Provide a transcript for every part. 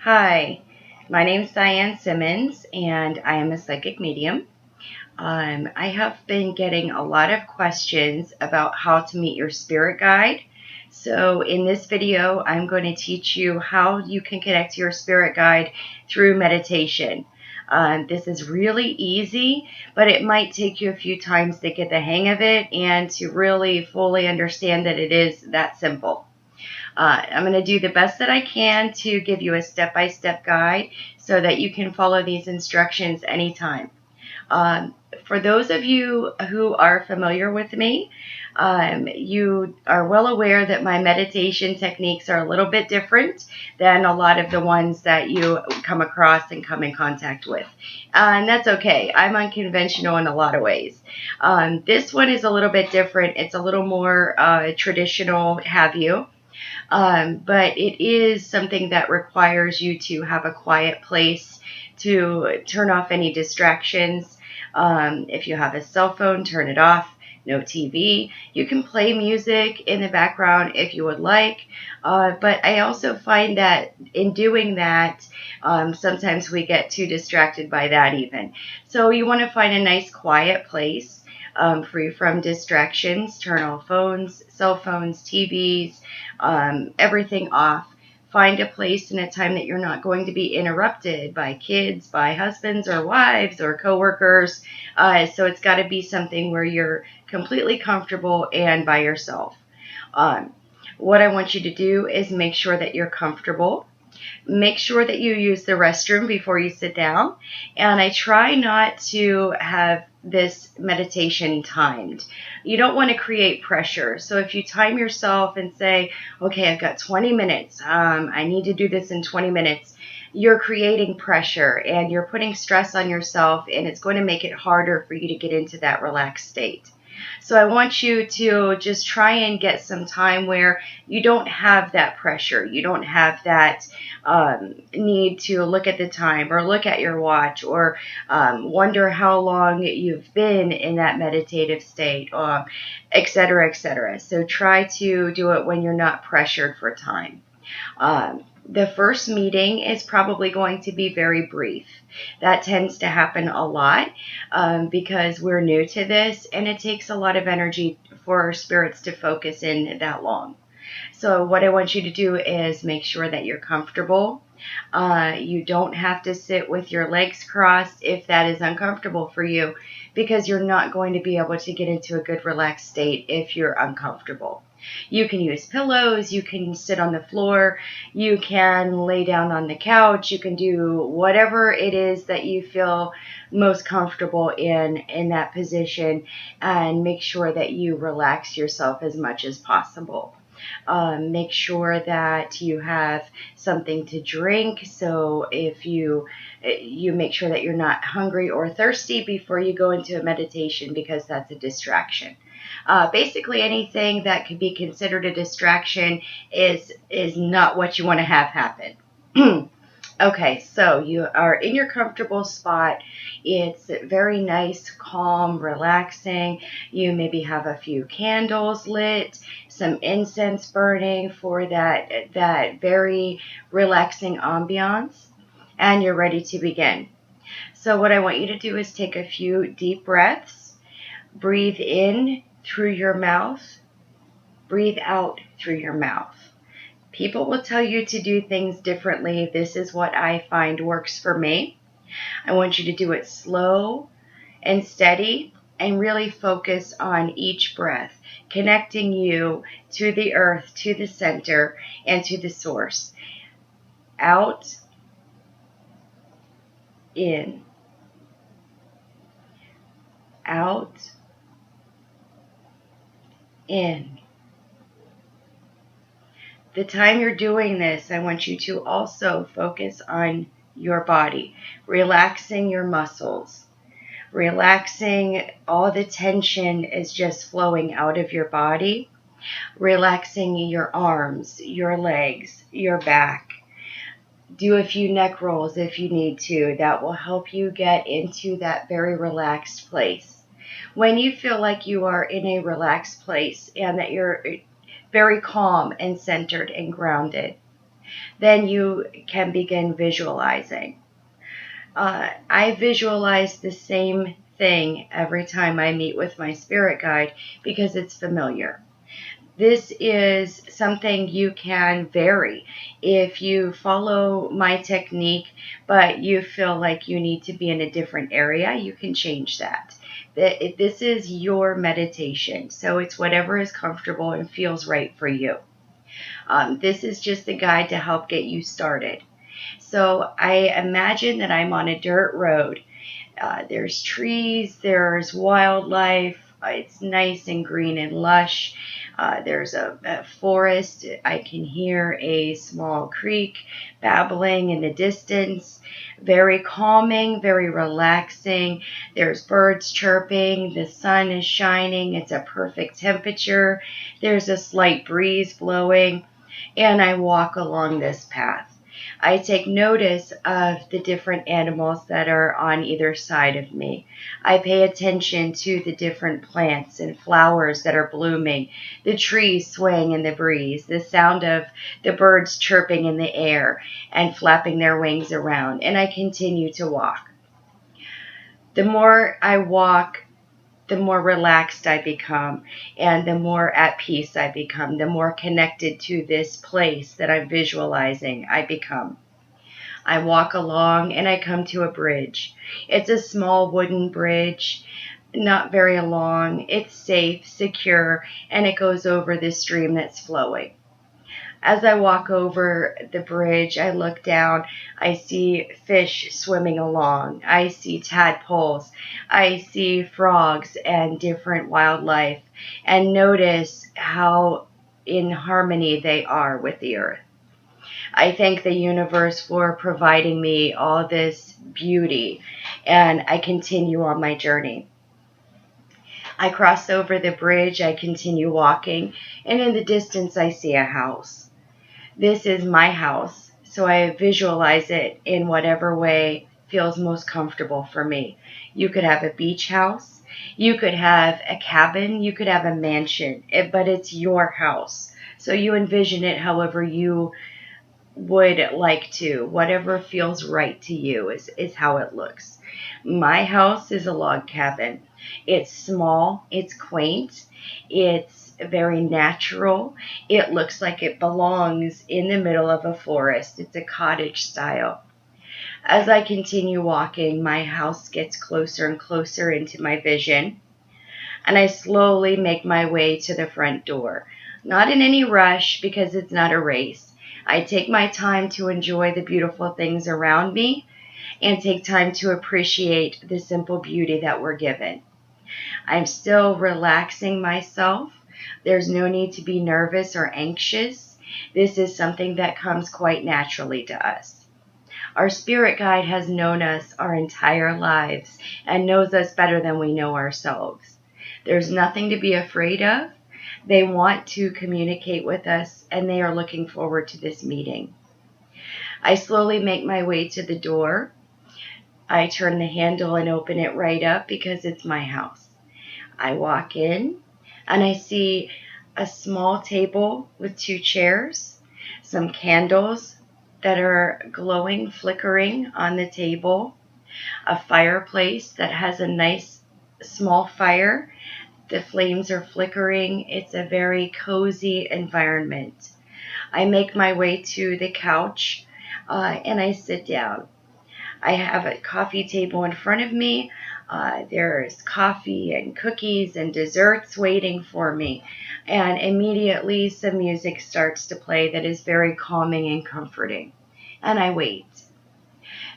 Hi, my name is Diane Simmons, and I am a psychic medium. I have been getting a lot of questions about how to meet your spirit guide. So in this video, I'm going to teach you how you can connect to your spirit guide through meditation. This is really easy, but it might take you a few times to get the hang of it and to really fully understand that it is that simple. I'm going to do the best that I can to give you a step-by-step guide so that you can follow these instructions anytime. Um, for those of you who are familiar with me, you are well aware that my meditation techniques are a little bit different than a lot of the ones that you come across and come in contact with. And that's okay. I'm unconventional in a lot of ways. This one is a little bit different. It's a little more traditional, have you. But it is something that requires you to have a quiet place to turn off any distractions. If you have a cell phone, turn it off. No TV. You can play music in the background if you would like. But I also find that in doing that, sometimes we get too distracted by that even. So you want to find a nice quiet place. Free from distractions, turn off phones, cell phones, TVs, everything off. Find a place and a time that you're not going to be interrupted by kids, by husbands or wives or coworkers. So it's got to be something where you're completely comfortable and by yourself. What I want you to do is make sure that you're comfortable. Make sure that you use the restroom before you sit down. And I try not to have this meditation timed. You don't want to create pressure. So if you time yourself and say, okay, I've got 20 minutes, I need to do this in 20 minutes, you're creating pressure and you're putting stress on yourself, and it's going to make it harder for you to get into that relaxed state. So I want you to just try and get some time where you don't have that pressure. You don't have that need to look at the time or look at your watch or wonder how long you've been in that meditative state, et cetera, et cetera. So try to do it when you're not pressured for time. The first meeting is probably going to be very brief. That tends to happen a lot because we're new to this, and it takes a lot of energy for our spirits to focus in that long. So what I want you to do is make sure that you're comfortable. You don't have to sit with your legs crossed if that is uncomfortable for you, because you're not going to be able to get into a good relaxed state if you're uncomfortable. You can use pillows, you can sit on the floor, you can lay down on the couch, you can do whatever it is that you feel most comfortable in that position, and make sure that you relax yourself as much as possible. Make sure that you have something to drink. So if you make sure that you're not hungry or thirsty before you go into a meditation, because that's a distraction. Basically, anything that could be considered a distraction is not what you want to have happen. Okay, so you are in your comfortable spot. It's very nice, calm, relaxing. You maybe have a few candles lit, some incense burning for that very relaxing ambiance, and you're ready to begin. So what I want you to do is take a few deep breaths. Breathe in through your mouth. Breathe out through your mouth. People will tell you to do things differently. This is what I find works for me. I want you to do it slow and steady and really focus on each breath, connecting you to the earth, to the center, and to the source. Out, in, out, in. The time you're doing this, I want you to also focus on your body, relaxing your muscles, relaxing all the tension is just flowing out of your body, relaxing your arms, your legs, your back. Do a few neck rolls if you need to. That will help you get into that very relaxed place. When you feel like you are in a relaxed place and that you're very calm and centered and grounded, Then you can begin visualizing. I visualize the same thing every time I meet with my spirit guide because it's familiar. This is something you can vary. If you follow my technique, but you feel like you need to be in a different area, you can change that. This is your meditation, so it's whatever is comfortable and feels right for you. This is just a guide to help get you started. So I imagine that I'm on a dirt road. There's trees, there's wildlife. It's nice and green and lush. There's a forest. I can hear a small creek babbling in the distance. Very calming, very relaxing. There's birds chirping. The sun is shining. It's a perfect temperature. There's a slight breeze blowing. And I walk along this path. I take notice of the different animals that are on either side of me. I pay attention to the different plants and flowers that are blooming, the trees swaying in the breeze, the sound of the birds chirping in the air and flapping their wings around, and I continue to walk. The more I walk, the more relaxed I become, and the more at peace I become, the more connected to this place that I'm visualizing I become. I walk along and I come to a bridge. It's a small wooden bridge, not very long. It's safe, secure, and it goes over the stream that's flowing. As I walk over the bridge, I look down. I see fish swimming along. I see tadpoles. I see frogs and different wildlife, and notice how in harmony they are with the earth. I thank the universe for providing me all this beauty, and I continue on my journey. I cross over the bridge, I continue walking, and in the distance I see a house. This is my house, so I visualize it in whatever way feels most comfortable for me. You could have a beach house, you could have a cabin, you could have a mansion, but it's your house. So you envision it however you would like to. Whatever feels right to you is how it looks. My house is a log cabin. It's small, it's quaint, it's very natural. It looks like it belongs in the middle of a forest. It's a cottage style. As I continue walking, my house gets closer and closer into my vision, and I slowly make my way to the front door. Not in any rush because it's not a race. I take my time to enjoy the beautiful things around me and take time to appreciate the simple beauty that we're given. I'm still relaxing myself. There's no need to be nervous or anxious. This is something that comes quite naturally to us. Our spirit guide has known us our entire lives and knows us better than we know ourselves. There's nothing to be afraid of. They want to communicate with us, and they are looking forward to this meeting. I slowly make my way to the door. I turn the handle and open it right up because it's my house. I walk in, and I see a small table with 2 chairs, some candles that are glowing, flickering on the table, a fireplace that has a nice small fire. The flames are flickering. It's a very cozy environment. I make my way to the couch and I sit down. I have a coffee table in front of me. There's coffee and cookies and desserts waiting for me. And immediately some music starts to play that is very calming and comforting. And I wait.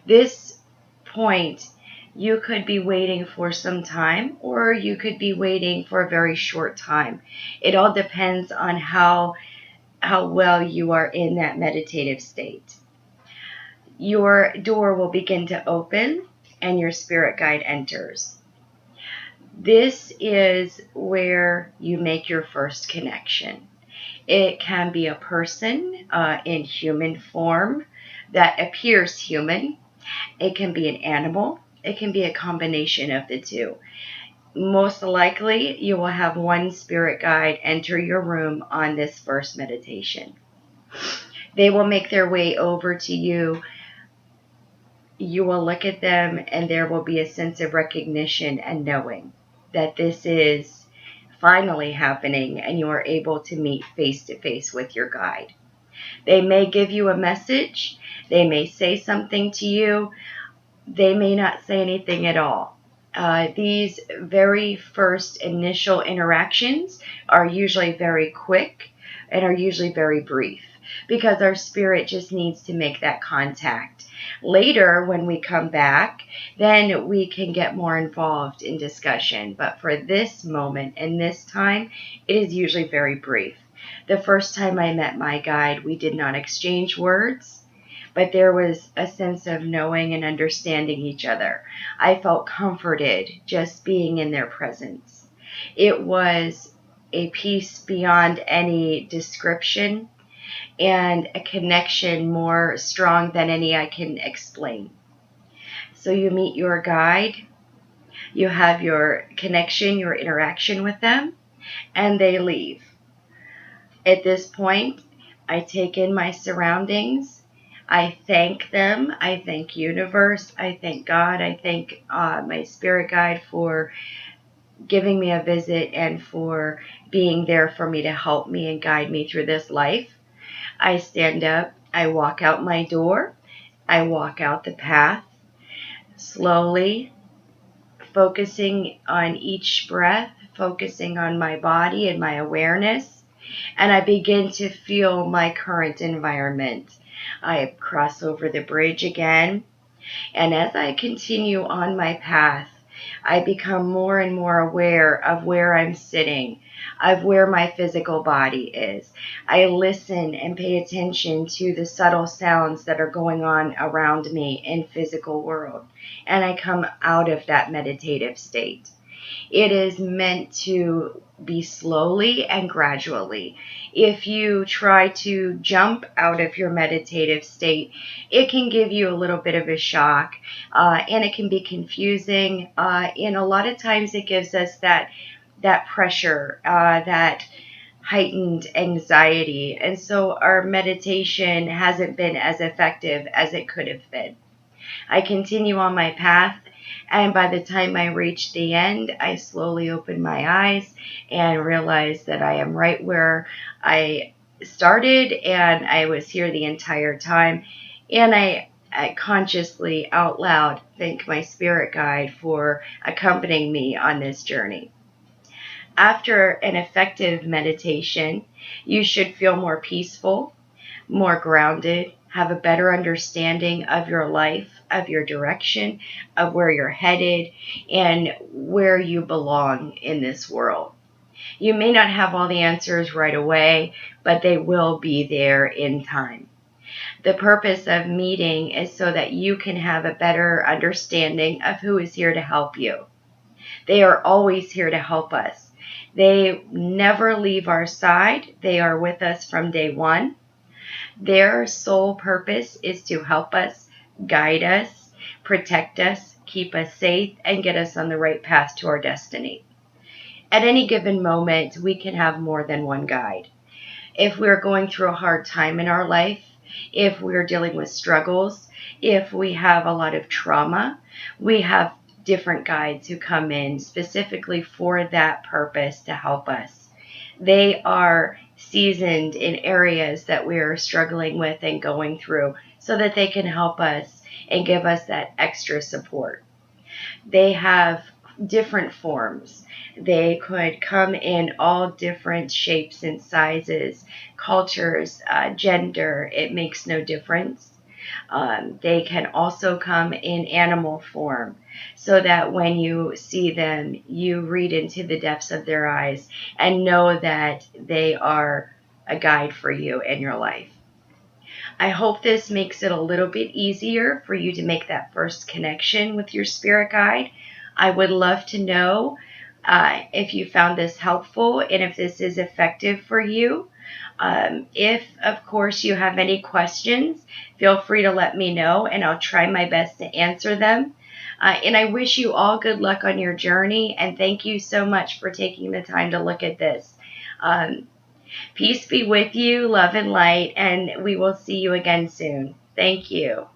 This point, you could be waiting for some time, or you could be waiting for a very short time. It all depends on how well you are in that meditative state. Your door will begin to open and your spirit guide enters. This is where you make your first connection. It can be a person in human form that appears human. It can be an animal. It can be a combination of the two. Most likely, you will have one spirit guide enter your room on this first meditation. They will make their way over to you. You will look at them and there will be a sense of recognition and knowing that this is finally happening and you are able to meet face to face with your guide. They may give you a message. They may say something to you. They may not say anything at all. These very first initial interactions are usually very quick and are usually very brief because our spirit just needs to make that contact. Later, when we come back, then we can get more involved in discussion. But for this moment and this time, it is usually very brief. The first time I met my guide, we did not exchange words, but there was a sense of knowing and understanding each other. I felt comforted just being in their presence. It was a peace beyond any description and a connection more strong than any I can explain. So you meet your guide, you have your connection, your interaction with them, and they leave. At this point, I take in my surroundings. I thank them. I thank universe. I thank God. I thank my spirit guide for giving me a visit and for being there for me to help me and guide me through this life. I stand up. I walk out my door. I walk out the path slowly, focusing on each breath, focusing on my body and my awareness. And I begin to feel my current environment. I cross over the bridge again. And as I continue on my path, I become more and more aware of where I'm sitting, of where my physical body is. I listen and pay attention to the subtle sounds that are going on around me in physical world. And I come out of that meditative state. It is meant to be slowly and gradually. If you try to jump out of your meditative state, it can give you a little bit of a shock, and it can be confusing. And a lot of times it gives us that pressure, that heightened anxiety. And so our meditation hasn't been as effective as it could have been. I continue on my path, and by the time I reach the end, I slowly open my eyes and realize that I am right where I started, and I was here the entire time. And I consciously, out loud, thank my spirit guide for accompanying me on this journey. After an effective meditation, you should feel more peaceful, more grounded, have a better understanding of your life, of your direction, of where you're headed, and where you belong in this world. You may not have all the answers right away, but they will be there in time. The purpose of meeting is so that you can have a better understanding of who is here to help you. They are always here to help us. They never leave our side. They are with us from day one. Their sole purpose is to help us, guide us, protect us, keep us safe, and get us on the right path to our destiny. At any given moment, we can have more than one guide. If we're going through a hard time in our life, if we're dealing with struggles, if we have a lot of trauma, we have different guides who come in specifically for that purpose to help us. They are seasoned in areas that we're struggling with and going through so that they can help us and give us that extra support. They have different forms. They could come in all different shapes and sizes, cultures, gender. It makes no difference. They can also come in animal form so that when you see them, you read into the depths of their eyes and know that they are a guide for you in your life. I hope this makes it a little bit easier for you to make that first connection with your spirit guide. I would love to know if you found this helpful and if this is effective for you. If, of course, you have any questions, feel free to let me know and I'll try my best to answer them. And I wish you all good luck on your journey, and thank you so much for taking the time to look at this. Peace be with you, love and light, and we will see you again soon. Thank you.